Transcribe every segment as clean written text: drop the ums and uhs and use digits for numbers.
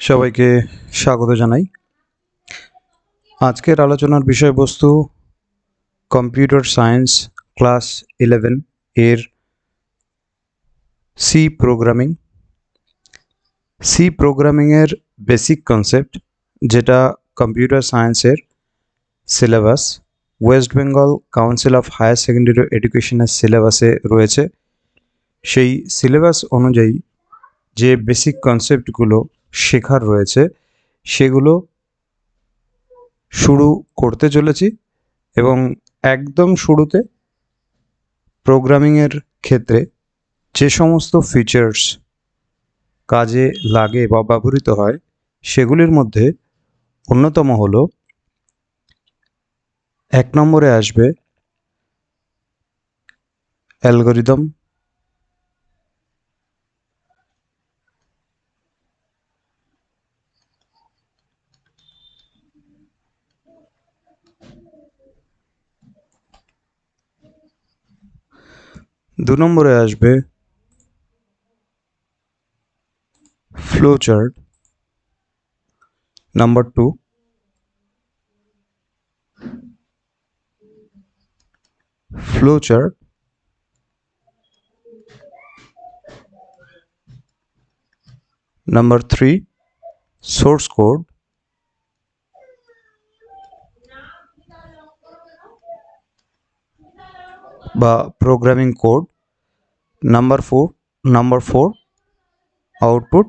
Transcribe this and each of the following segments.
সবাইকে স্বাগত জানাই। আজকের আলোচনার বিষয়বস্তু কম্পিউটার সায়েন্স ক্লাস 11 এর সি প্রোগ্রামিংয়ের বেসিক কনসেপ্ট, যেটা কম্পিউটার সায়েন্সের syllabus West Bengal council of higher secondary এডুকেশনের সিলেবাসে রয়েছে। সেই সিলেবাস অনুযায়ী যে বেসিক কনসেপ্টগুলো শেখার রয়েছে সেগুলো শুরু করতে চলেছি এবং একদম শুরুতে প্রোগ্রামিংয়ের ক্ষেত্রে যে সমস্ত ফিচার্স কাজে লাগে বা ব্যবহৃত হয় সেগুলির মধ্যে অন্যতম হলো 1 নম্বরে আসবে অ্যালগরিদম, 2 নম্বরে আসবে flowchart, number 2 flowchart, number 3 source code, বা প্রোগ্রামিং কোড, নাম্বার 4 আউটপুট,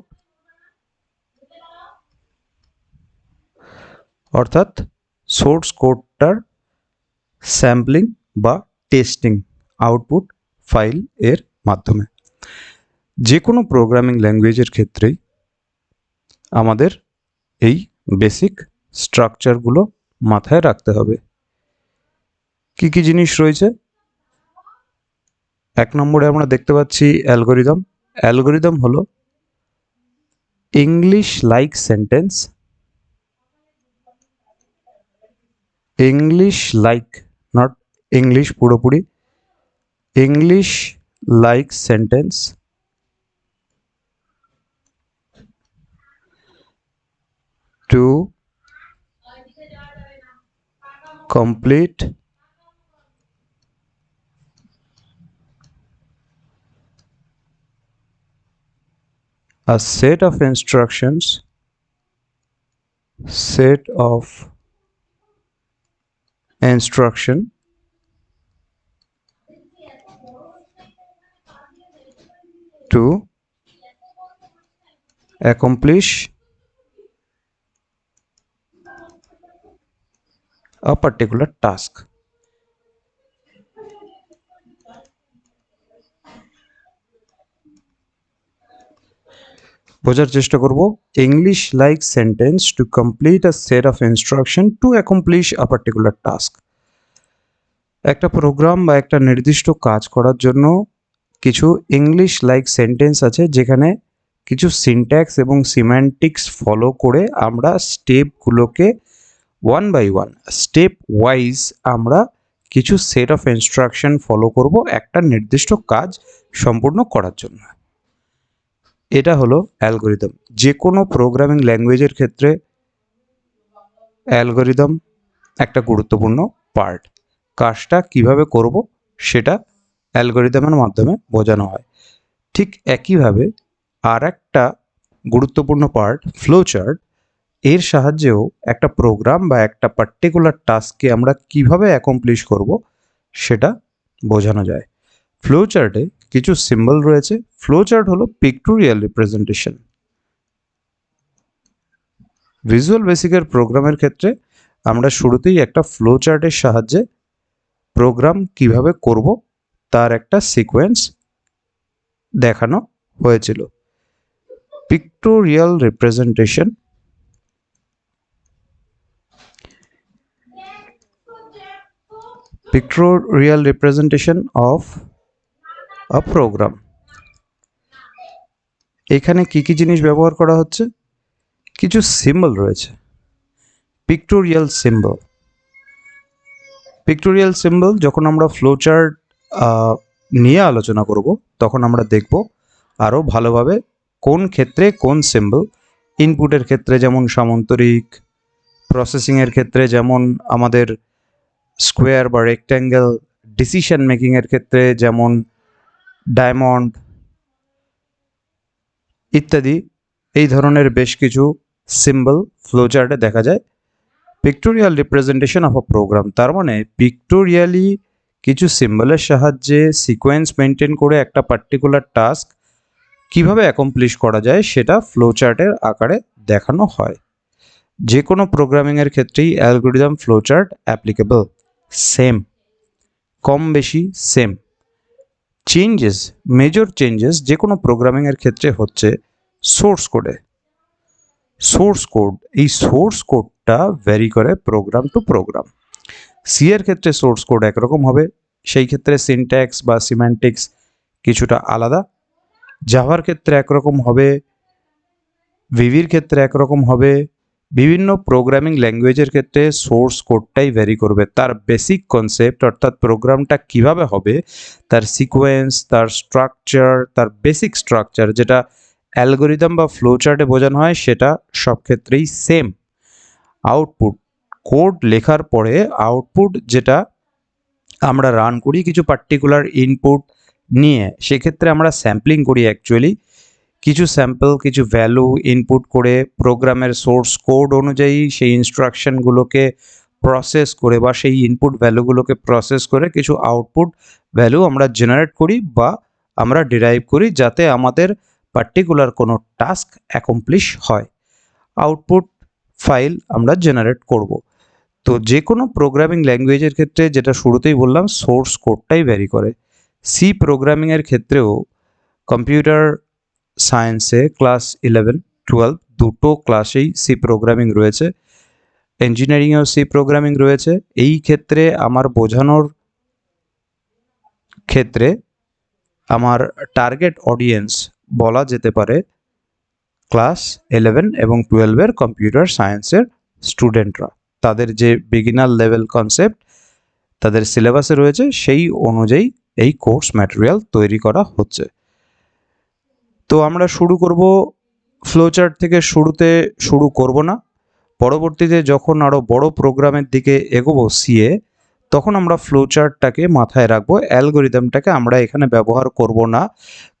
অর্থাৎ সোর্স কোডটার স্যাম্পলিং বা টেস্টিং আউটপুট ফাইল এর মাধ্যমে। যে কোনো প্রোগ্রামিং ল্যাঙ্গুয়েজের ক্ষেত্রেই আমাদের এই বেসিক স্ট্রাকচারগুলো মাথায় রাখতে হবে। কি কি জিনিস রয়েছে? 1 নম্বরে আমরা দেখতে পাচ্ছি অ্যালগরিদম। অ্যালগরিদম হলো English like sentence, English like, not English পুরোপুরি, English like sentence to complete a set of instructions, to accomplish a particular task. বোঝার চেষ্টা করব। English like sentence to complete a set of instruction to accomplish a particular task. একটা programme বা একটা নির্দিষ্ট কাজ করার জন্য কিছু ইংলিশ লাইক সেন্টেন্স আছে, যেখানে কিছু সিনট্যাক্স এবং সিম্যান্টিক্স ফলো করে আমরা স্টেপগুলোকে one by one, step wise আমরা কিছু সেট অফ ইনস্ট্রাকশন ফলো করব একটা নির্দিষ্ট কাজ সম্পূর্ণ করার জন্য। এটা হলো অ্যালগরিদম। যে কোনো প্রোগ্রামিং ল্যাঙ্গুয়েজের ক্ষেত্রে অ্যালগরিদম একটা গুরুত্বপূর্ণ পার্ট। কাজটা কিভাবে করব সেটা অ্যালগরিদমের মাধ্যমে বোঝানো হয়। ঠিক একইভাবে আর একটা গুরুত্বপূর্ণ পার্ট ফ্লোচার্ট, এর সাহায্যেও একটা প্রোগ্রাম বা একটা পার্টিকুলার টাস্ককে আমরা কিভাবে অ্যাকমপ্লিশ করব সেটা বোঝানো যায়। ফ্লোচার্টে কিছু সিম্বল রয়েছে। ফ্লোচার্ট হলো পিক্টোরিয়াল রিপ্রেজেন্টেশন। ভিজুয়াল বেসিকের প্রোগ্রামের ক্ষেত্রে আমরা শুরুতেই একটা ফ্লোচার্টের সাহায্যে প্রোগ্রাম কিভাবে করব তার একটা সিকোয়েন্স দেখানো হয়েছিল। Pictorial representation of a program. এখানে কি কি জিনিস ব্যবহার করা হচ্ছে? কিছু সিম্বল রয়েছে, পিক্টোরিয়াল সিম্বল। যখন আমরা ফ্লোচার্ট নিয়ে আলোচনা করব তখন আমরা দেখব আরও ভালোভাবে কোন ক্ষেত্রে কোন সিম্বল ইনপুটের ক্ষেত্রে যেমন সামান্তরিক, প্রসেসিংয়ের ক্ষেত্রে যেমন আমাদের স্কোয়ার বা রেক্ট্যাঙ্গেল, ডিসিশন মেকিংয়ের ক্ষেত্রে যেমন ডায়মন্ড ইত্যাদি এই ধরনের বেশ কিছু সিম্বল ফ্লোচার্টে দেখা যায়। Pictorial representation of a program, তার মানে পিক্টোরিয়ালি কিছু সিম্বলের সাহায্যে সিকোয়েন্স মেনটেন করে একটা পার্টিকুলার টাস্ক কিভাবে অ্যাকমপ্লিশ করা যায় সেটা ফ্লোচার্টের আকারে দেখানো হয়। যে কোনো প্রোগ্রামিংয়ের ক্ষেত্রেই অ্যালগোরিদম ফ্লোচার্ট অ্যাপ্লিকেবল, সেম, কম বেশি সেম। চেঞ্জেস, মেজর চেঞ্জেস যে কোনো প্রোগ্রামিংয়ের ক্ষেত্রে হচ্ছে সোর্স কোডে। সোর্স কোড, এই সোর্স কোডটা ভ্যারি করে প্রোগ্রাম টু প্রোগ্রাম। সি এর ক্ষেত্রে সোর্স কোড একরকম হবে, সেই ক্ষেত্রে সিনট্যাক্স বা সিম্যান্টিক্স কিছুটা আলাদা। জাভার ক্ষেত্রে একরকম হবে, ভিভির ক্ষেত্রে একরকম হবে। বিভিন্ন প্রোগ্রামিং ল্যাঙ্গুয়েজের ক্ষেত্রে সোর্স কোডটাই ভ্যারি করবে। তার বেসিক কনসেপ্ট অর্থাৎ প্রোগ্রামটা কিভাবে হবে, তার সিকোয়েন্স, তার স্ট্রাকচার, তার বেসিক স্ট্রাকচার যেটা অ্যালগোরিদম বা ফ্লোচার্টে বোঝানো হয় সেটা সব ক্ষেত্রেই সেম। আউটপুট, কোড লেখার পরে আউটপুট যেটা আমরা রান করি কিছু পার্টিকুলার ইনপুট নিয়ে, সেক্ষেত্রে আমরা স্যাম্পলিং করি অ্যাকচুয়ালি। কিছু স্যাম্পল, কিছু ভ্যালু ইনপুট করে প্রোগ্রামের সোর্স কোড অনুযায়ী সেই ইনস্ট্রাকশনগুলোকে প্রসেস করে বা সেই ইনপুট ভ্যালুগুলোকে প্রসেস করে কিছু আউটপুট ভ্যালু আমরা জেনারেট করি বা আমরা ডিরাইভ করি, যাতে আমাদের পার্টিকুলার কোনো টাস্ক অ্যাকমপ্লিশ হয়। আউটপুট ফাইল আমরা জেনারেট করব। তো যে কোনো প্রোগ্রামিং ল্যাঙ্গুয়েজের ক্ষেত্রে যেটা শুরুতেই বললাম, সোর্স কোডটাই ভ্যারি করে। সি প্রোগ্রামিংয়ের ক্ষেত্রেও কম্পিউটার সায়েন্সে ক্লাস 11-12 দুটো ক্লাসেই সি প্রোগ্রামিং রয়েছে, ইঞ্জিনিয়ারিংয়েও সি প্রোগ্রামিং রয়েছে। এই ক্ষেত্রে আমার বোঝানোর ক্ষেত্রে আমার টার্গেট অডিয়েন্স বলা যেতে পারে ক্লাস 11 এবং 12-এর কম্পিউটার সায়েন্সের স্টুডেন্টরা। তাদের যে বিগিনার লেভেল কনসেপ্ট তাদের সিলেবাসে রয়েছে, সেই অনুযায়ী এই কোর্স ম্যাটেরিয়াল তৈরি করা হচ্ছে। তো আমরা শুরু করব ফ্লোচার্ট থেকে। শুরু করব না, পরবর্তীতে যখন আরও বড় প্রোগ্রামের দিকে এগোবো সিএ, তখন আমরা ফ্লোচার্টটাকে মাথায় রাখবো, অ্যালগোরিদমটাকে আমরা এখানে ব্যবহার করব না।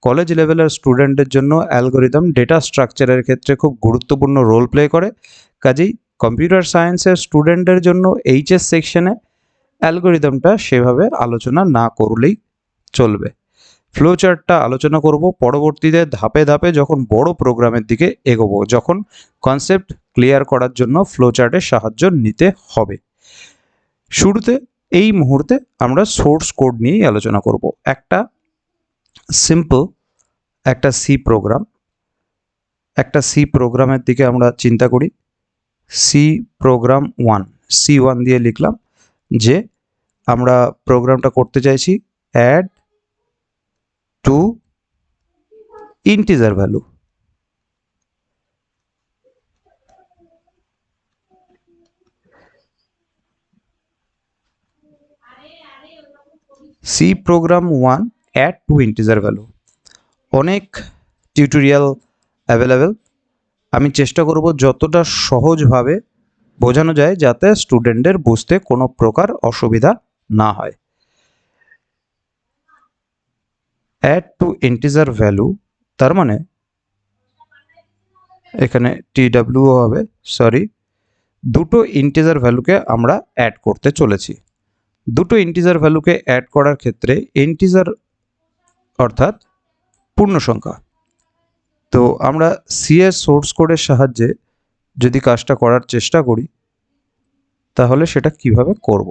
কলেজ লেভেলের স্টুডেন্টের জন্য অ্যালগোরিদম ডেটা স্ট্রাকচারের ক্ষেত্রে খুব গুরুত্বপূর্ণ রোল প্লে করে। কাজেই কম্পিউটার সায়েন্সের স্টুডেন্টের জন্য এইচএস সেকশনে অ্যালগোরিদমটা সেভাবে আলোচনা না করলেই চলবে। ফ্লোচার্টটা আলোচনা করব পরবর্তীতে ধাপে ধাপে, যখন বড় প্রোগ্রামের দিকে এগোবো, যখন কনসেপ্ট ক্লিয়ার করার জন্য ফ্লোচার্টের সাহায্য নিতে হবে। শুরুতে এই মুহূর্তে আমরা সোর্স কোড নিয়েই আলোচনা করব। একটা সিম্পল একটা সি প্রোগ্রামের দিকে আমরা চিন্তা করি। সি প্রোগ্রাম 1, C1 দিয়ে লিখলাম যে আমরা প্রোগ্রামটা করতে চাইছি add two integer value. C program 1 add two integer value. অনেক টিউটোরিয়াল অ্যাভেলেবেল, আমি চেষ্টা করব যতটা সহজভাবে বোঝানো যায় যাতে স্টুডেন্টদের বুঝতে কোনো প্রকার অসুবিধা না হয়। অ্যাড টু ইন্টিজার ভ্যালু, তার মানে এখানে TW হবে, সরি, দুটো ইন্টিজার ভ্যালুকে আমরা অ্যাড করতে চলেছি। দুটো ইন্টিজার ভ্যালুকে অ্যাড করার ক্ষেত্রে ইন্টিজার অর্থাৎ পূর্ণ সংখ্যা। তো আমরা সিএস সোর্স কোডের সাহায্যে যদি কাজটা করার চেষ্টা করি, তাহলে সেটা কিভাবে করব।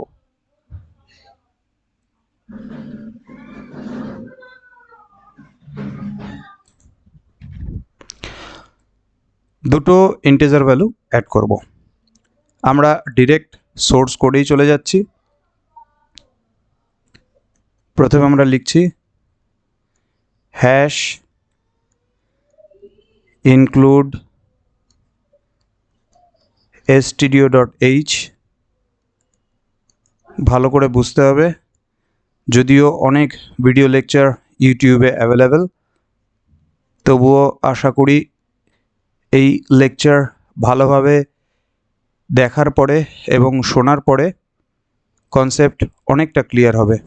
দুটো ইন্টিজার ভ্যালু অ্যাড করব। আমরা ডিরেক্ট সোর্স কোডেই চলে যাচ্ছি। প্রথমে আমরা লিখছি হ্যাশ ইনক্লুড stdio.h। ভালো করে বুঝতে হবে, যদিও অনেক ভিডিও লেকচার ইউটিউবে অ্যাভেলেবেল, তবুও আশা করি এই লেকচার ভালোভাবে দেখার পরে এবং শোনার পরে কনসেপ্ট অনেকটা ক্লিয়ার হবে।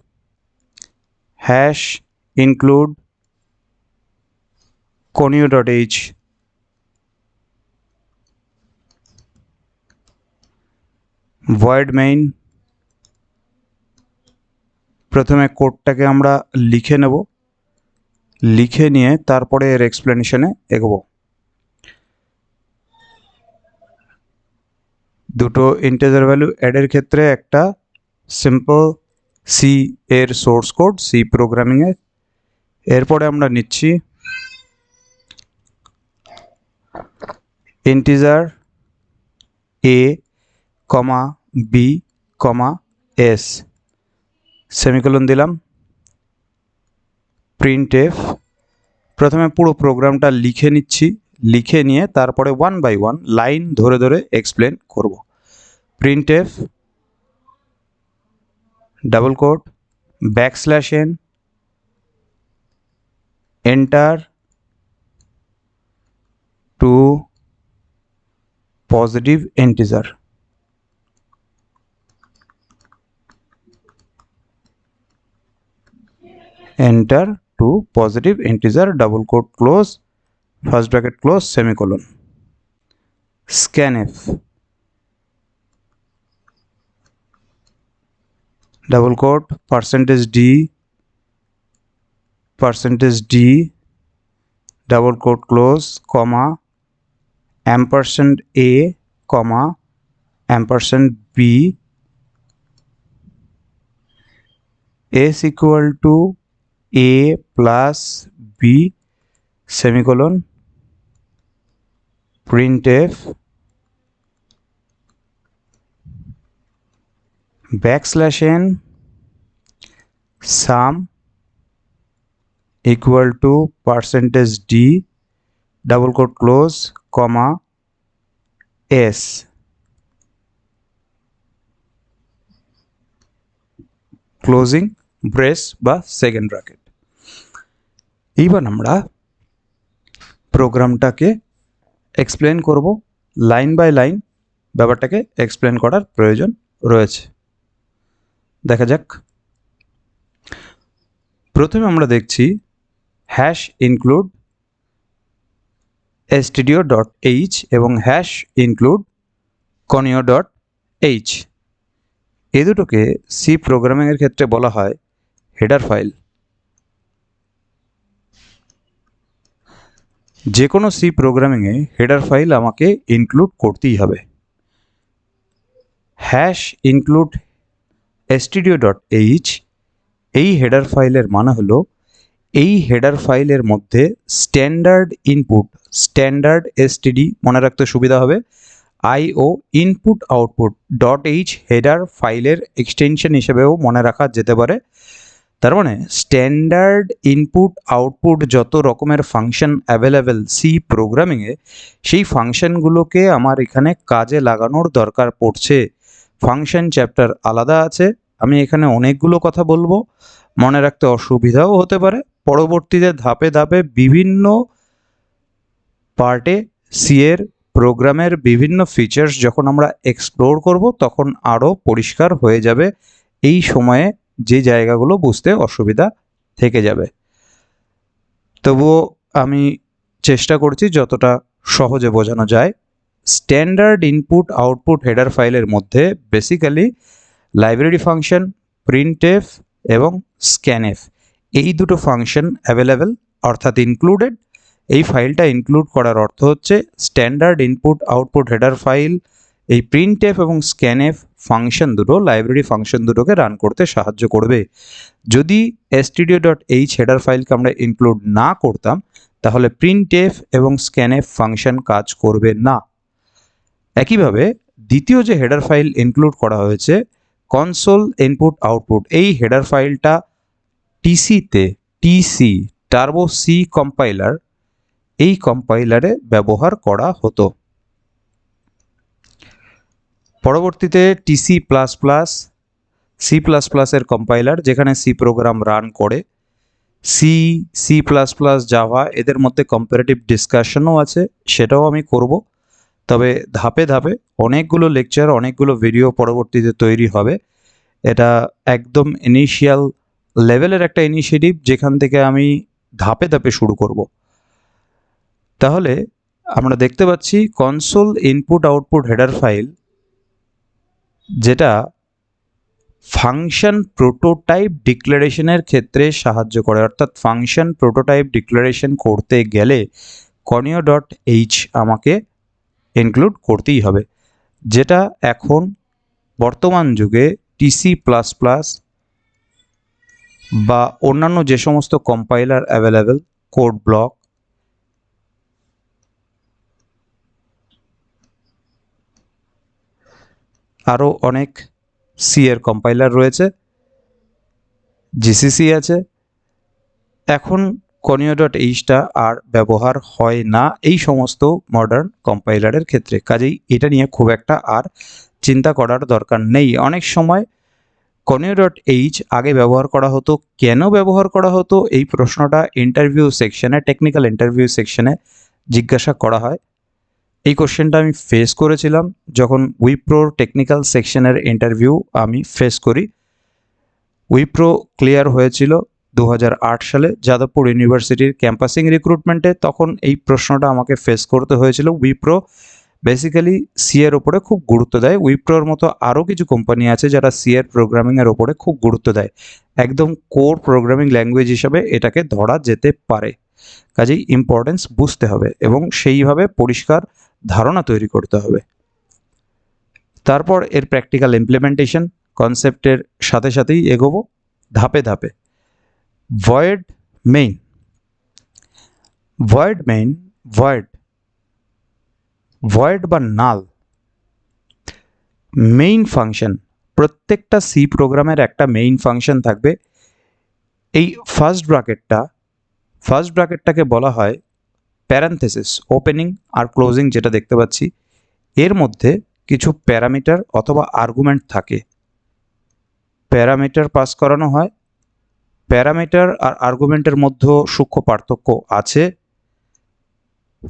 Hash include conio.h, void main, প্রথমে কোডটাকে আমরা লিখে নেব, লিখে নিয়ে তারপরে এর এক্সপ্লেনেশনে এগোবো। দুটো ইন্টিজার ভ্যালু অ্যাডের ক্ষেত্রে একটা সিম্পল সি এর সোর্স কোড, সি প্রোগ্রামিংয়ে। এরপরে আমরা নিচ্ছি ইন্টিজার এ কমা বি কমা এস, সেমিকোলন দিলাম, প্রিন্ট এফ। প্রথমে পুরো প্রোগ্রামটা লিখে নিচ্ছি, লিখে নিয়ে তারপরে ওয়ান বাই ওয়ান লাইন ধরে ধরে এক্সপ্লেন করব। Print F double quote \n enter two positive integer, enter to positive integer, double quote close, first bracket close, semicolon. Scanf double quote %d double quote close, comma %a comma %b is equal to a plus b semicolon, printf \n sum equal to %d double quote close, comma s closing brace বা second bracket. এইবার আমরা প্রোগ্রামটাকে explain করব, line by line ব্যাপারটাকে explain করার প্রয়োজন রয়েছে। দেখা যাক। প্রথমে আমরা দেখছি হ্যাশ ইনক্লুড stdio.h এবং হ্যাশ ইনক্লুড conio.h। এই দুটোকে সি প্রোগ্রামিংয়ের ক্ষেত্রে বলা হয় হেডার ফাইল। যে কোনো সি প্রোগ্রামিংয়ে হেডার ফাইল আমাকে ইনক্লুড করতেই হবে। হ্যাশ ইনক্লুড stdio.h এই হেডার ফাইলের মানে হলো এই হেডার ফাইলের মধ্যে স্ট্যান্ডার্ড ইনপুট, স্ট্যান্ডার্ড std মনে রাখতে সুবিধা হবে, IO input output .h header ফাইলের এক্সটেনশন হিসেবেও মনে রাখা যেতে পারে। তার মানে স্ট্যান্ডার্ড ইনপুট আউটপুট যত রকমের ফাংশন অ্যাভেলেবেল সি প্রোগ্রামিংয়ে, সেই ফাংশনগুলোকে আমার এখানে কাজে লাগানোর দরকার পড়ছে। ফাংশন চ্যাপ্টার আলাদা আছে, আমি এখানে অনেকগুলো কথা বলবো, মনে রাখতে অসুবিধাও হতে পারে। পরবর্তীতে ধাপে ধাপে বিভিন্ন পার্টে সি এর প্রোগ্রামের বিভিন্ন ফিচার্স যখন আমরা এক্সপ্লোর করব তখন আরও পরিষ্কার হয়ে যাবে। এই সময়ে যে জায়গাগুলো বুঝতে অসুবিধা থেকে যাবে, তবুও আমি চেষ্টা করছি যতটা সহজে বোঝানো যায়। স্ট্যান্ডার্ড ইনপুট আউটপুট হেডার ফাইলের মধ্যে বেসিক্যালি লাইব্রেরি ফাংশন, প্রিন্টএফ এবং স্ক্যানএফ এই দুটো ফাংশন অ্যাভেলেবেল অর্থাৎ ইনক্লুডেড। এই ফাইলটা ইনক্লুড করার অর্থ হচ্ছে standard input output header file, এই প্রিন্টএফ এবং স্ক্যানএফ ফাংশন দুটো লাইব্রেরি ফাংশন দুটোকে রান করতে সাহায্য করবে। যদি stdio.h হেডার ফাইলকে আমরা ইনক্লুড না করতাম তাহলে প্রিন্টএফ এবং স্ক্যানএফ ফাংশন কাজ করবে না। একইভাবে দ্বিতীয় যে হেডার ফাইল ইনক্লুড করা হয়েছে কনসোল ইনপুট আউটপুট, এই হেডার ফাইলটা টিসিতে, টিসি টার্বো সি কম্পাইলার, এই কম্পাইলারে ব্যবহার করা হতো। পরবর্তীতে TC plus plus, C plus প্লাসের কম্পাইলার যেখানে সি প্রোগ্রাম রান করে, C, C plus plus, Java, এদের মধ্যে কম্পারেটিভ ডিসকাশনও আছে, সেটাও আমি করব। তবে ধাপে ধাপে অনেকগুলো লেকচার, অনেকগুলো ভিডিও পরবর্তীতে তৈরি হবে। এটা একদম ইনিশিয়াল লেভেলের একটা ইনিশিয়েটিভ, যেখান থেকে আমি ধাপে ধাপে শুরু করব। তাহলে আমরা দেখতে পাচ্ছি console input output header file, যেটা ফাংশন প্রোটোটাইপ ডিক্লারেশনের ক্ষেত্রে সাহায্য করে। অর্থাৎ ফাংশন প্রোটোটাইপ ডিক্লারেশন করতে গেলে conio.h আমাকে ইনক্লুড করতেই হবে, যেটা এখন বর্তমান যুগে টিসি প্লাস প্লাস বা অন্যান্য যে সমস্ত কম্পাইলার অ্যাভেলেবেল, কোড ব্লক, আরও অনেক সি এর কম্পাইলার রয়েছে, জিসিসি আছে, এখন conio.hটা আর ব্যবহার হয় না এই সমস্ত মডার্ন কম্পাইলারের ক্ষেত্রে। কাজেই এটা নিয়ে খুব একটা আর চিন্তা করার দরকার নেই। অনেক সময় conio.h আগে ব্যবহার করা হতো, কেন ব্যবহার করা হতো এই প্রশ্নটা ইন্টারভিউ সেকশনে, টেকনিক্যাল ইন্টারভিউ সেকশনে জিজ্ঞাসা করা হয়। এই কোশ্চেনটা আমি ফেস করেছিলাম যখন উইপ্রোর টেকনিক্যাল সেকশনের ইন্টারভিউ আমি ফেস করি। উইপ্রো ক্লিয়ার হয়েছিল 2008 সালে যাদবপুর ইউনিভার্সিটির ক্যাম্পাসিং রিক্রুটমেন্টে। তখন এই প্রশ্নটা আমাকে ফেস করতে হয়েছিল। উইপ্রো বেসিক্যালি সি এর ওপরে খুব গুরুত্ব দেয়। উইপ্রোর মতো আরও কিছু কোম্পানি আছে যারা সি এর প্রোগ্রামিংয়ের ওপরে খুব গুরুত্ব দেয়, একদম কোর প্রোগ্রামিং ল্যাঙ্গুয়েজ হিসাবে এটাকে ধরা যেতে পারে। কাজেই ইম্পর্টেন্স বুঝতে হবে এবং সেইভাবে পরিষ্কার ধারণা তৈরি করতে হবে। তারপর এর প্র্যাকটিক্যাল ইমপ্লিমেন্টেশন, কনসেপ্টের সাথে সাথেই এগোবো ধাপে ধাপে। Void main, void main, void বা নাল মেইন ফাংশন। প্রত্যেকটা সি প্রোগ্রামের একটা মেইন ফাংশন থাকবে। এই ফার্স্ট ব্র্যাকেটটাকে বলা হয় প্যারান্থেসিস, ওপেনিং আর ক্লোজিং, যেটা দেখতে পাচ্ছি। এর মধ্যে কিছু প্যারামিটার অথবা আর্গুমেন্ট থাকে, প্যারামিটার পাস করানো হয়। প্যারামিটার আর আর্গুমেন্টের মধ্যে সূক্ষ্ম পার্থক্য আছে।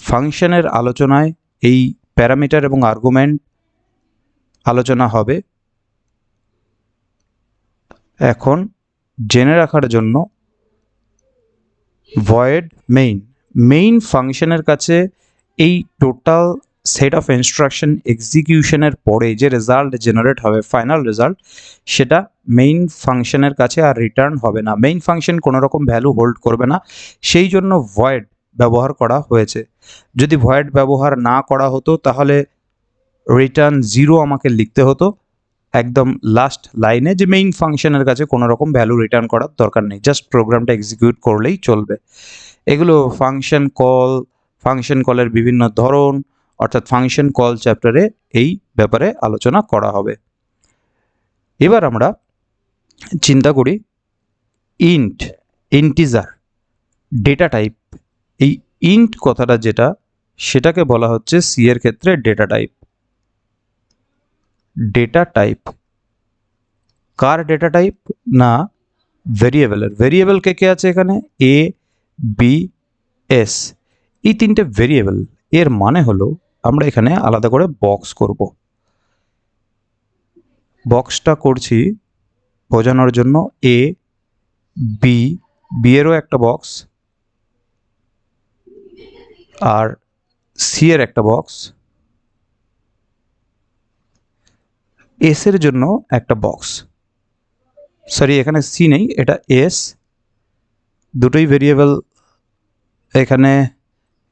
ফাংশনের আলোচনায় এই প্যারামিটার এবং আর্গুমেন্ট আলোচনা হবে। এখন জেনে রাখার জন্য ভয়েড মেইন ফাংশনের কাছে এই টোটাল সেট অফ ইনস্ট্রাকশন এক্সিকিউশনের পরে যে রেজাল্ট জেনারেট হবে, ফাইনাল রেজাল্ট, সেটা মেইন ফাংশনের কাছে আর রিটার্ন হবে না। মেইন ফাংশন কোনো রকম ভ্যালু হোল্ড করবে না, সেই জন্য ভয়েড ব্যবহার করা হয়েছে। যদি ভয়েড ব্যবহার না করা হতো তাহলে রিটার্ন 0 আমাকে লিখতে হতো একদম লাস্ট লাইনে, যে মেইন ফাংশনের কাছে কোনো রকম ভ্যালু রিটার্ন করার দরকার নেই, জাস্ট প্রোগ্রামটা এক্সিকিউট করলেই চলবে। এগুলো ফাংশন কলের বিভিন্ন ধরন, অর্থাৎ ফাংশন কল চ্যাপ্টারে এই ব্যাপারে আলোচনা করা হবে। এবার আমরা চিন্তা করি ইন্টিজার ডেটা টাইপ। এই ইন্ট কথাটা যেটা, সেটাকে বলা হচ্ছে সি এর ক্ষেত্রে ডেটা টাইপ। ডেটা টাইপ কার ডেটা টাইপ? না, ভেরিয়েবলের। ভেরিয়েবল কে কে আছে এখানে? এ, বি, এস, এই তিনটে ভেরিয়েবল। এর মানে হলো আমরা এখানে আলাদা করে বক্স করব। বক্সটা করছি বোঝানোর জন্য। এ, বি, বি এরও একটা বক্স, আর সি এর একটা বক্স, এস এর জন্য একটা বক্স। সরি, এখানে সি নেই, এটা এস। দুটোই ভেরিয়েবল, এখানে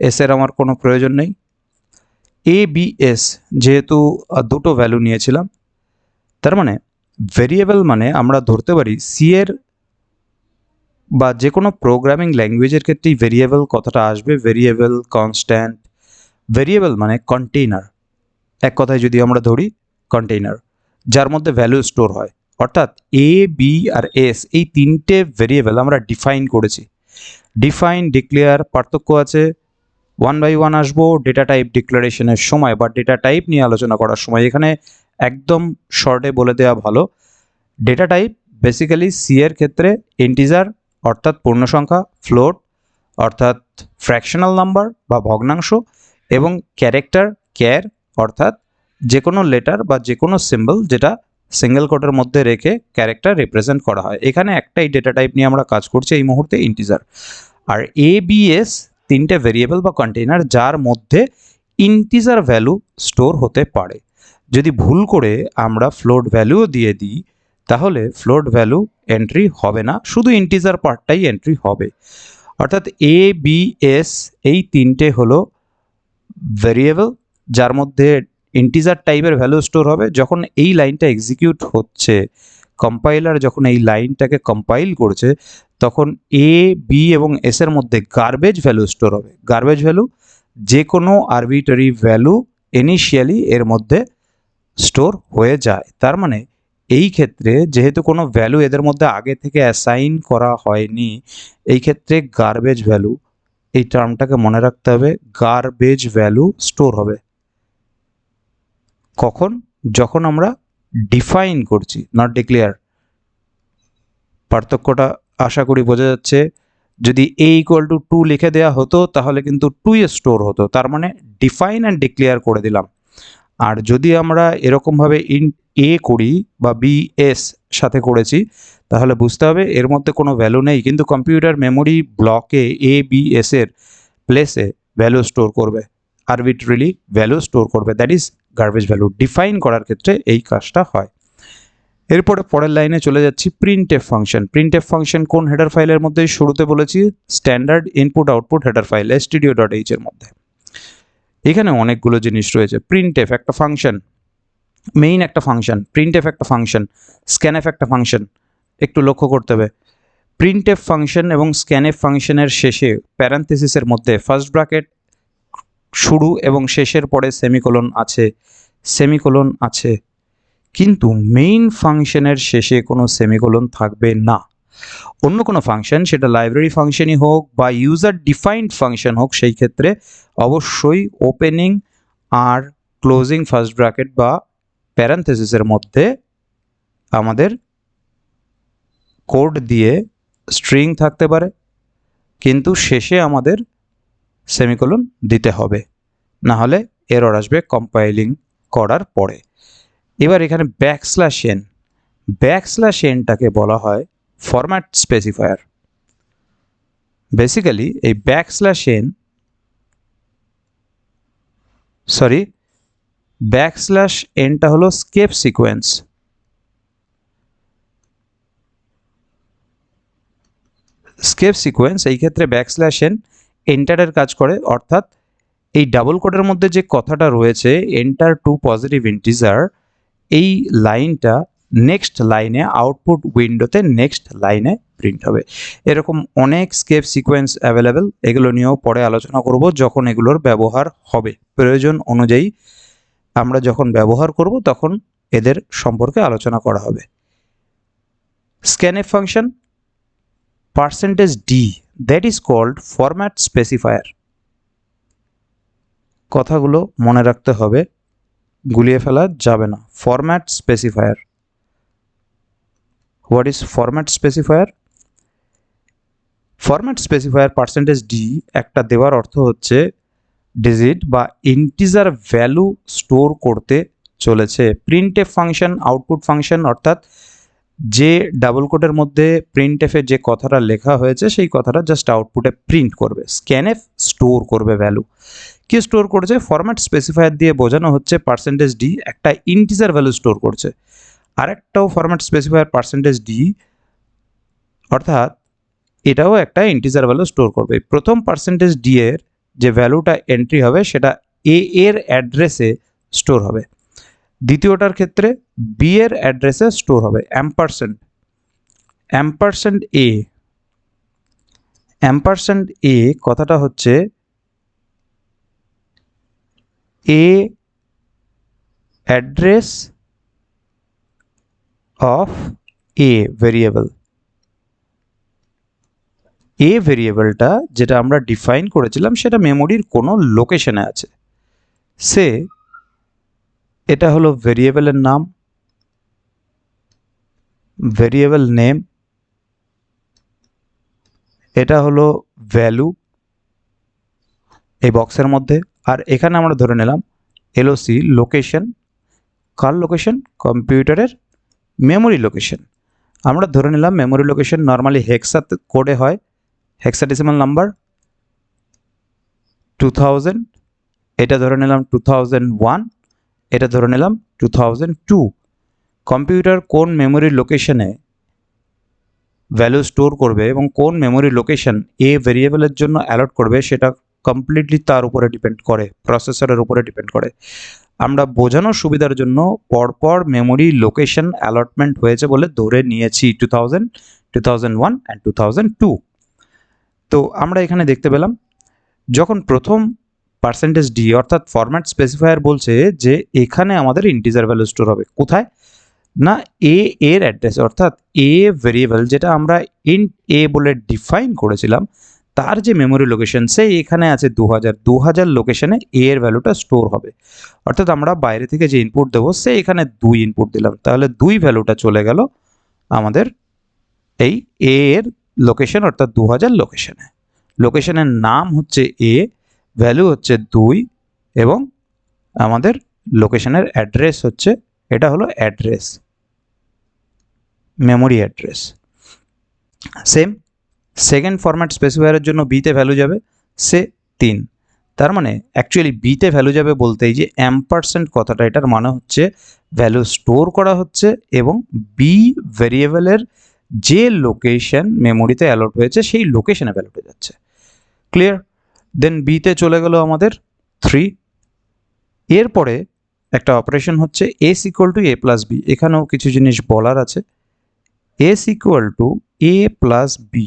এস এর আমার কোনো প্রয়োজন নেই। এ, বি, এস যেহেতু দুটো ভ্যালু নিয়েছিলাম, তার মানে ভেরিয়েবল মানে আমরা ধরতে পারি সি এর বা যে কোনো প্রোগ্রামিং ল্যাঙ্গুয়েজের ক্ষেত্রেই ভেরিয়েবল কথাটা আসবে। Variable, constant. ভেরিয়েবল মানে কন্টেইনার, এক কথায় যদি আমরা ধরি কন্টেইনার, যার মধ্যে ভ্যালু স্টোর হয়। অর্থাৎ এ, বি আর এস, এই তিনটে ভেরিয়েবল আমরা ডিফাইন করেছি। ডিফাইন, ডিক্লেয়ার পার্থক্য আছে, ওয়ান বাই ওয়ান আসবো ডেটা টাইপ ডিক্লারেশনের সময় বা ডেটা টাইপ নিয়ে আলোচনা করার সময়। এখানে একদম শর্টে বলে দেওয়া ভালো, ডেটা টাইপ বেসিক্যালি সি এর ক্ষেত্রে ইন্টিজার অর্থাৎ পূর্ণ সংখ্যা, ফ্লোট অর্থাৎ ফ্র্যাকশনাল নাম্বার বা ভগ্নাংশ, এবং ক্যারেক্টার ক্যার অর্থাৎ যে কোনো লেটার বা যে কোনো সিম্বল যেটা সিঙ্গেল কোটের মধ্যে রেখে ক্যারেক্টার রিপ্রেজেন্ট করা হয়। এখানে একটাই ডেটা টাইপ নিয়ে আমরা কাজ করছি এই মুহূর্তে, ইন্টিজার। আর ABS তিনটে ভেরিয়েবল বা কন্টেইনার যার মধ্যে ইন্টিজার ভ্যালু স্টোর হতে পারে। যদি ভুল করে আমরা ফ্লোট ভ্যালুও দিয়ে দিই তাহলে ফ্লোট ভ্যালু এন্ট্রি হবে না, শুধু ইন্টিজার পার্টটাই এন্ট্রি হবে। অর্থাৎ ABS এই তিনটে হলো ভেরিয়েবল যার মধ্যে ইন্টিজার টাইপের ভ্যালু স্টোর হবে। যখন এই লাইনটা এক্সিকিউট হচ্ছে, কম্পাইলার যখন এই লাইনটাকে কম্পাইল করছে, তখন A, B এবং S এর মধ্যে গার্বেজ ভ্যালু স্টোর হবে। গার্বেজ ভ্যালু যে কোনো আরবিটারি ভ্যালু ইনিশিয়ালি এর মধ্যে স্টোর হয়ে যায়। তার মানে এই ক্ষেত্রে যেহেতু কোনো ভ্যালু এদের মধ্যে আগে থেকে অ্যাসাইন করা হয়নি, এই ক্ষেত্রে গার্বেজ ভ্যালু, এই টার্মটাকে মনে রাখতে হবে, গার্বেজ ভ্যালু স্টোর হবে কখন? যখন আমরা ডিফাইন করছি, নট ডিক্লেয়ার। পার্থক্যটা আশা করি বোঝা যাচ্ছে। যদি A=2 লিখে দেওয়া হতো তাহলে কিন্তু 2 স্টোর হতো, তার মানে ডিফাইন অ্যান্ড ডিক্লেয়ার করে দিলাম। আর যদি আমরা এরকমভাবে ইন্ট A করি বা BS সাথে করেছি তাহলে বুঝতে হবে এর মধ্যে কোনো ভ্যালু নেই, কিন্তু কম্পিউটার মেমোরি ব্লকে ABS এর প্লেসে ভ্যালু স্টোর করবে, আরবিট্রারিলি ভ্যালু স্টোর করবে, that is garbage value. Define করার ক্ষেত্রে এই কাজটা হয়। এরপরে পরের লাইনে চলে যাচ্ছি, প্রিন্টএফ ফাংশন। প্রিন্টএফ ফাংশন কোন হেডার ফাইলের মধ্যে? শুরুতে বলেছি standard input output header file stdio.h এর মধ্যে। এখানে অনেকগুলো জিনিস রয়েছে। প্রিন্টএফ একটা ফাংশন, মেইন একটা ফাংশন, প্রিন্টএফ একটা ফাংশন, স্ক্যানএফ একটা ফাংশন। একটু লক্ষ্য করতে হবে, প্রিন্টএফ ফাংশন এবং স্ক্যানএফ ফাংশনের শেষে প্যারান্থেসিসের মধ্যে ফার্স্ট ব্র্যাকেট শুরু এবং শেষের পরে সেমিকোলন আছে, সেমিকোলন আছে, কিন্তু মেইন ফাংশনের শেষে কোনো সেমিকোলন থাকবে না। অন্য কোনো ফাংশন, সেটা লাইব্রেরি ফাংশনই হোক বা ইউজার ডিফাইন্ড ফাংশন হোক, সেই ক্ষেত্রে অবশ্যই ওপেনিং আর ক্লোজিং ফার্স্ট ব্র্যাকেট বা প্যারান্থেসিসের মধ্যে আমাদের কোড দিয়ে স্ট্রিং থাকতে পারে, কিন্তু শেষে আমাদের সেমিকোলন দিতে হবে, না হলে এরর আসবে কম্পাইলিং করার পরে। এবার এখানে ব্যাকস্ল্যাশ n, ব্যাকস্ল্যাশ nটাকে বলা হয় ফরম্যাট স্পেসিফায়ার। বেসিক্যালি এই ব্যাকস্ল্যাশ nটা হলো স্কেপ সিকোয়েন্স। স্কেপ সিকোয়েন্স এই ক্ষেত্রে ব্যাকস্ল্যাশ n এন্টারের কাজ করে, অর্থাৎ এই ডাবল কোডের মধ্যে যে কথাটা রয়েছে এন্টার টু পজিটিভ ইন্টিজার, এই লাইনটা নেক্সট লাইনে আউটপুট উইন্ডোতে নেক্সট লাইনে প্রিন্ট হবে। এরকম অনেক স্কেপ সিকোয়েন্স অ্যাভেলেবেল, এগুলো নিয়েও পরে আলোচনা করব যখন এগুলোর ব্যবহার হবে। প্রয়োজন অনুযায়ী আমরা যখন ব্যবহার করব তখন এদের সম্পর্কে আলোচনা করা হবে। Scanf function %d, that is called format specifier. কথাগুলো মনে রাখতে হবে, গুলিয়ে ফেলা যাবে না। Format specifier, what is format specifier? Format specifier %d একটা দেওয়ার অর্থ হচ্ছে ডিজিট বা ইন্টিজার ভ্যালু স্টোর করতে চলেছে। প্রিন্টএফ ফাংশন আউটপুট ফাংশন, অর্থাৎ যে ডাবল কোডের মধ্যে প্রিন্টএফে যে কথাটা লেখা হয়েছে সেই কথাটা জাস্ট আউটপুটে প্রিন্ট করবে। স্ক্যানএফ স্টোর করবে ভ্যালু। কি স্টোর করছে? ফরম্যাট স্পেসিফায়ার দিয়ে বোঝানো হচ্ছে %d একটা ইন্টিজার ভ্যালু স্টোর করছে। আরেকটাও ফরম্যাট স্পেসিফায়ার %d, অর্থাৎ এটাও একটা ইন্টিজার ভ্যালু স্টোর করবে। প্রথম %d এর যে ভ্যালুটা এন্ট্রি হবে সেটা a এর অ্যাড্রেসে স্টোর হবে। দ্বিতীয়টার ক্ষেত্রে b এর অ্যাড্রেসে স্টোর হবে। $a কথাটা হচ্ছে a address of a variable. a ভেরিয়েবলটা যেটা আমরা ডিফাইন করেছিলাম সেটা মেমোরির কোনো লোকেশনে আছে। সে এটা হলো ভেরিয়েবলের নাম, ভেরিয়েবল নেম, এটা হলো ভ্যালু এই বক্সের মধ্যে, আর এখানে আমরা ধরে নিলাম এলওসি লোকেশন। কার লোকেশন? কম্পিউটারের মেমোরি লোকেশন। আমরা ধরে নিলাম মেমোরি লোকেশন নর্মালি হেক্সা কোডে হয়, হেক্সাডেসিমাল নাম্বার 2000, এটা ধরে নিলাম 2001, এটা ধরে নিলাম 2002। কম্পিউটার কোন মেমোরি লোকেশনে ভ্যালু স্টোর করবে এবং কোন মেমোরি লোকেশন এ ভেরিয়েবলের জন্য অ্যালট করবে সেটা কমপ্লিটলি তার উপরে ডিপেন্ড করে, প্রসেসরের উপরে ডিপেন্ড করে। আমরা বোঝানোর সুবিধার জন্য পরপর মেমোরি লোকেশন অ্যালটমেন্ট হয়েছে বলে ধরে নিয়েছি 2000, 2001 অ্যান্ড 2002। তো আমরা এখানে দেখতে পেলাম যখন প্রথম %d অর্থাৎ ফরম্যাট স্পেসিফায়ার বলছে যে এখানে আমাদের ইন্টিজার ভ্যালু স্টোর হবে, কোথায় না এর অ্যাড্রেস, অর্থাৎ এ ভেরিয়েবল যেটা আমরা ইন্ট এ বলে ডিফাইন করেছিলাম তার যে মেমোরি লোকেশন সেই এখানে আছে 2000 লোকেশনে এ এর ভ্যালুটা স্টোর হবে। অর্থাৎ আমরা বাইরে থেকে যে ইনপুট দেবো সে এখানে 2 ইনপুট দিলাম, তাহলে 2 ভ্যালুটা চলে গেল আমাদের এই এ এর লোকেশন অর্থাৎ 2000 লোকেশনে। লোকেশনের নাম হচ্ছে এ, ভ্যালু হচ্ছে 2 এবং আমাদের লোকেশনের অ্যাড্রেস হচ্ছে, এটা হলো address, memory address. Same second format স্পেসিফায়ারের জন্য বিতে ভ্যালু যাবে সে 3। তার মানে অ্যাকচুয়ালি বিতে ভ্যালু যাবে বলতেই যে % কথাটা, এটার মানে হচ্ছে ভ্যালু স্টোর করা হচ্ছে এবং বি ভেরিয়েবলের যে লোকেশন মেমোরিতে অ্যালট হয়েছে সেই লোকেশনে ভ্যালুটা যাচ্ছে। ক্লিয়ার? দেন বিতে চলে গেল আমাদের 3। এরপরে একটা অপারেশন হচ্ছে S equal to A plus B. এখানেও কিছু জিনিস বলার আছে। S equal to A plus B,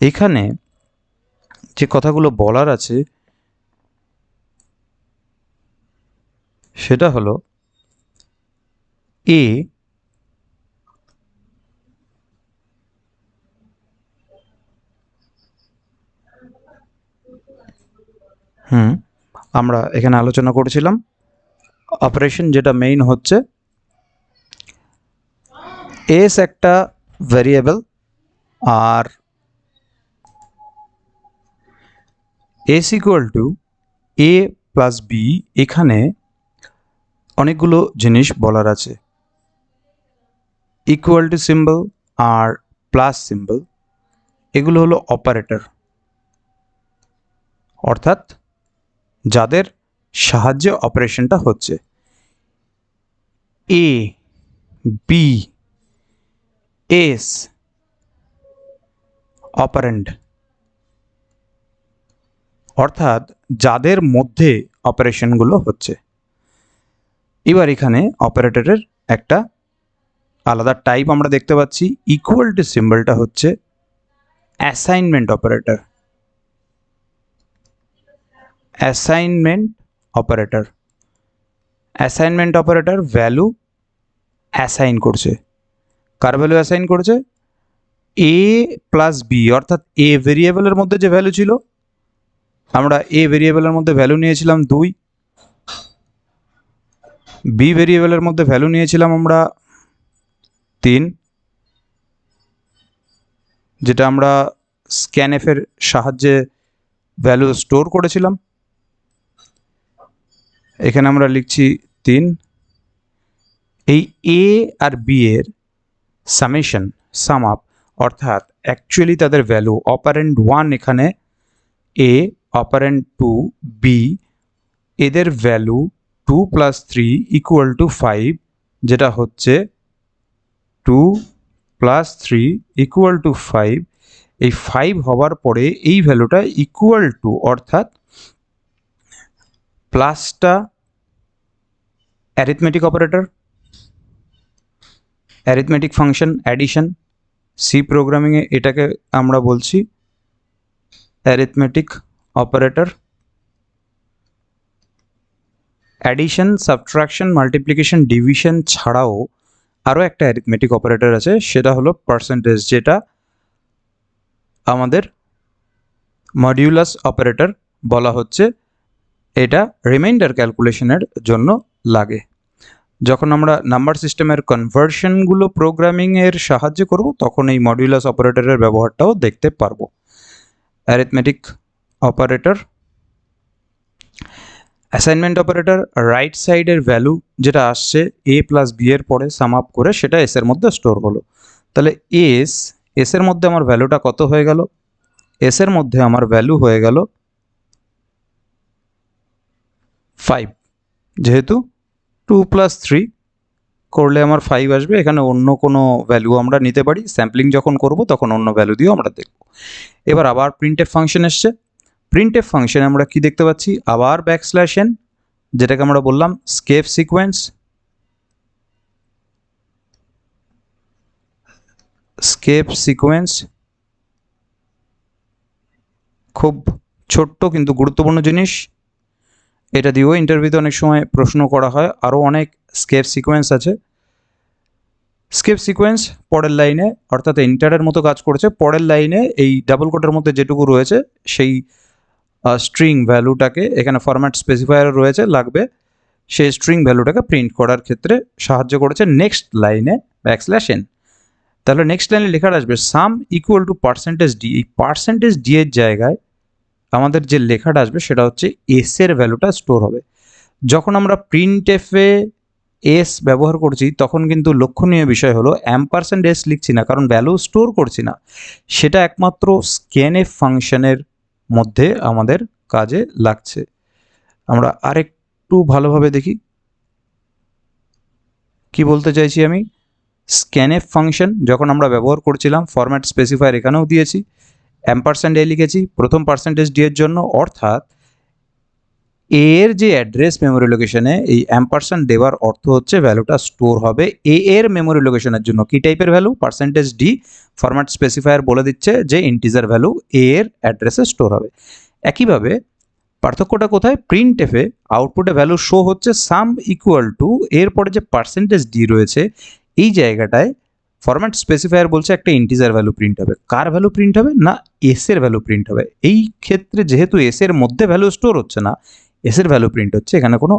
এখানে যে কথাগুলো বলার আছে সেটা হলো এ আমরা এখানে আলোচনা করেছিলাম অপারেশন যেটা মেইন হচ্ছে এস একটা ভেরিয়েবল আর S equal to A plus B, এখানে অনেকগুলো জিনিস বলার আছে। ইকুয়াল টু সিম্বল আর প্লাস সিম্বল এগুলো হলো অপারেটর, অর্থাৎ যাদের সাহায্যে অপারেশনটা হচ্ছে। এ বি এস অপারেন্ড, অর্থাৎ যাদের মধ্যে অপারেশনগুলো হচ্ছে। এবার এখানে অপারেটরের একটা আলাদা টাইপ আমরা দেখতে পাচ্ছি। ইকুয়াল টু সিম্বলটা হচ্ছে assignment operator. Assignment operator, assignment operator value assign করছে। কার ভ্যালু অ্যাসাইন করছে? এ প্লাস বি, অর্থাৎ এ ভেরিয়েবলের মধ্যে যে ভ্যালু ছিল, আমরা এ ভেরিয়েবলের মধ্যে ভ্যালু নিয়েছিলাম 2, বি ভেরিয়েবলের মধ্যে ভ্যালু নিয়েছিলাম আমরা 3, যেটা আমরা স্ক্যানএফ এর সাহায্যে ভ্যালু স্টোর করেছিলাম। এখানে আমরা লিখছি 3। এই এ আর বি এর সামেশন, সাম আপ, অর্থাৎ অ্যাকচুয়ালি তাদের ভ্যালু অপারেন্ড 1 এখানে এ, অপারেন্ড 2 বি, এদের ভ্যালু 2 + 3 = 5, যেটা হচ্ছে 2 + 3 = 5। এই 5 হওয়ার পরে এই ভ্যালুটা ইকুয়াল টু, অর্থাৎ প্লাসটা arithmetic operator, arithmetic function addition. C প্রোগ্রামিংয়ে এটাকে আমরা বলছি arithmetic operator. Addition, subtraction, multiplication, division ছাড়াও আরও একটা অ্যারিথমেটিক অপারেটর আছে, সেটা হলো পার্সেন্টেজ, যেটা আমাদের মডিউলাস অপারেটর বলা হচ্ছে। এটা রিমাইন্ডার ক্যালকুলেশনের জন্য লাগে। যখন আমরা নাম্বার সিস্টেমের কনভার্সনগুলো প্রোগ্রামিংয়ের সাহায্যে করব তখন এই মডুলাস অপারেটরের ব্যবহারটাও দেখতে পারবো। Arithmetic operator, assignment operator, right সাইডের ভ্যালু যেটা আসছে a প্লাস b এর পরে সাম আপ করে সেটা s এর মধ্যে স্টোর হলো। তাহলে s এর মধ্যে আমার ভ্যালুটা কত হয়ে গেল? s এর মধ্যে আমার ভ্যালু হয়ে গেল 5, যেহেতু 2 প্লাস 3 করলে আমার 5 আসবে। এখানে অন্য কোনো ভ্যালু আমরা নিতে পারি, স্যাম্পলিং যখন করব তখন অন্য ভ্যালু দিয়েও আমরা দেখব। এবার আবার প্রিন্টএফ ফাংশন এসছে। প্রিন্টএফ ফাংশনে আমরা কি দেখতে পাচ্ছি? আবার ব্যাকস্ল্যাশ n, যেটাকে আমরা বললাম স্কেপ সিকোয়েন্স। স্কেপ সিকোয়েন্স খুব ছোট্ট কিন্তু গুরুত্বপূর্ণ জিনিস, এটা দিয়েও ইন্টারভিউতে অনেক সময় প্রশ্ন করা হয়। আরও অনেক স্কেপ সিকোয়েন্স আছে। স্কেপ সিকোয়েন্স পরের লাইনে অর্থাৎ এন্টারের মতো কাজ করেছে। পরের লাইনে এই ডাবল কোটের মধ্যে যেটুকু রয়েছে সেই স্ট্রিং ভ্যালুটাকে, এখানে ফরম্যাট স্পেসিফায়ার রয়েছে লাগবে, সেই স্ট্রিং ভ্যালুটাকে প্রিন্ট করার ক্ষেত্রে সাহায্য করেছে নেক্সট লাইনে ব্যাকস্ল্যাশ n। তাহলে নেক্সট লাইনে লেখা আসবে সাম ইকুয়াল টু পার্সেন্টেজ ডি। এই পার্সেন্টেজ ডি এর জায়গায় আমাদের যে লেখাটা আসবে সেটা হচ্ছে এস এর ভ্যালুটা স্টোর হবে। যখন আমরা প্রিন্টএফে এস ব্যবহার করছি তখন কিন্তু লক্ষণীয় বিষয় হলো $s লিখছি না, কারণ ভ্যালু স্টোর করছি না, সেটা একমাত্র স্ক্যানএফ ফাংশনের মধ্যে আমাদের কাজে লাগছে। আমরা আরেকটু ভালোভাবে দেখি কি বলতে চাইছি আমি। স্ক্যানএফ ফাংশন যখন আমরা ব্যবহার করছিলাম ফরম্যাট স্পেসিফায়ার এখানেও দিয়েছি, $a লিখেছি প্রথম $d এর জন্য, অর্থাৎ এর যে অ্যাড্রেস মেমোরি লোকেশনে এই % দেওয়ার অর্থ হচ্ছে ভ্যালুটা স্টোর হবে এর মেমোরি লোকেশনের জন্য। কি টাইপের ভ্যালু? %d। ফরম্যাট স্পেসিফায়ার বলে দিচ্ছে যে ইন্টিজার ভ্যালু এর অ্যাড্রেসে স্টোর হবে। একইভাবে পার্থক্যটা কোথায়? প্রিন্টএফে আউটপুটে ভ্যালু শো হচ্ছে সাম ইকুয়াল টু, এরপরে যে %d রয়েছে এই জায়গাটায় ফরম্যাট স্পেসিফায়ার বলছে একটা ইন্টিজার ভ্যালু প্রিন্ট হবে। কার ভ্যালু প্রিন্ট হবে? না, এস এর ভ্যালু প্রিন্ট হবে। এই ক্ষেত্রে যেহেতু এস এর মধ্যে ভ্যালু স্টোর হচ্ছে না, এস এর ভ্যালু প্রিন্ট হচ্ছে, এখানে কোনো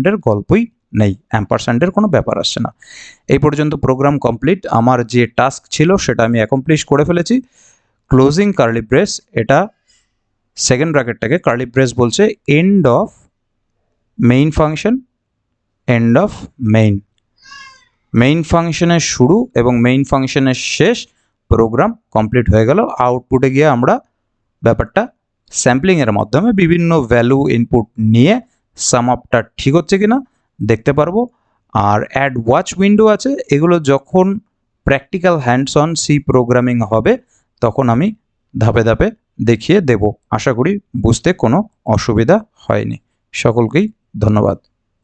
$এর গল্পই নেই, $এর কোনো ব্যাপার আসছে না। এই পর্যন্ত প্রোগ্রাম কমপ্লিট। আমার যে টাস্ক ছিল সেটা আমি অ্যাকমপ্লিশ করে ফেলেছি। ক্লোজিং কার্লি ব্রেস, এটা সেকেন্ড ব্র্যাকেটটাকে কার্লি ব্রেস বলছে end of main function, end of main. Main ফাংশনের শুরু এবং মেইন ফাংশনের শেষ, প্রোগ্রাম কমপ্লিট হয়ে গেল। আউটপুটে গিয়ে আমরা ব্যাপারটা স্যাম্পলিংয়ের মাধ্যমে বিভিন্ন ভ্যালু ইনপুট নিয়ে সাম আপটা ঠিক হচ্ছে কিনা দেখতে পারবো। আর অ্যাড ওয়াচ উইন্ডো আছে, এগুলো যখন practical hands on C programming হবে তখন আমি ধাপে ধাপে দেখিয়ে দেব। আশা করি বুঝতে কোনো অসুবিধা হয়নি। সকলকেই ধন্যবাদ।